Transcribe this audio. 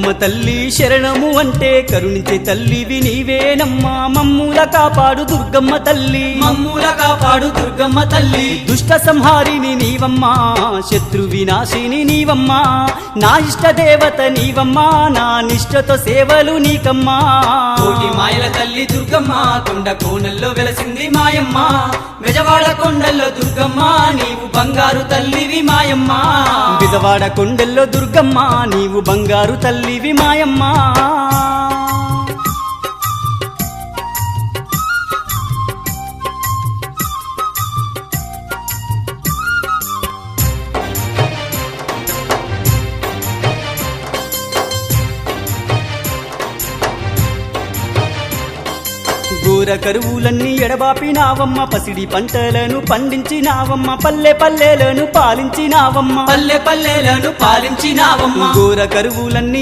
దుర్గమ్మ తల్లి శరణము అంటే కరుణించే తల్లివి నీవేనమ్మా మమ్ముల కాపాడు దుర్గమ్మ తల్లి మమ్ముల కాపాడు దుర్గమ్మ తల్లి దుష్ట సంహారిని నీవమ్మా శత్రు వినాశిని నీవమ్మా నా ఇష్ట దేవత నీవమ్మా నా నిష్టతో సేవలు నీకమ్మా కోటి మాయల తల్లి దుర్గమ్మ కొండ కోనల్లో వెలసింది మాయమ్మ బెజవాడ కొండల్లో దుర్గమ్మ నీవు బంగారు తల్లివి మాయమ్మ బిజవాడ కొండల్లో దుర్గమ్మ నీవు బంగారు తల్లివి మాయమ్మ ఘోర కరువులన్నీ ఎడబాపినావమ్మ పసిడి పంటలను పండించినావమ్మ పల్లె పల్లెలను పాలించినావమ్మ పల్లె పల్లెలను పాలించినావమ్మ ఘోర కరువులన్నీ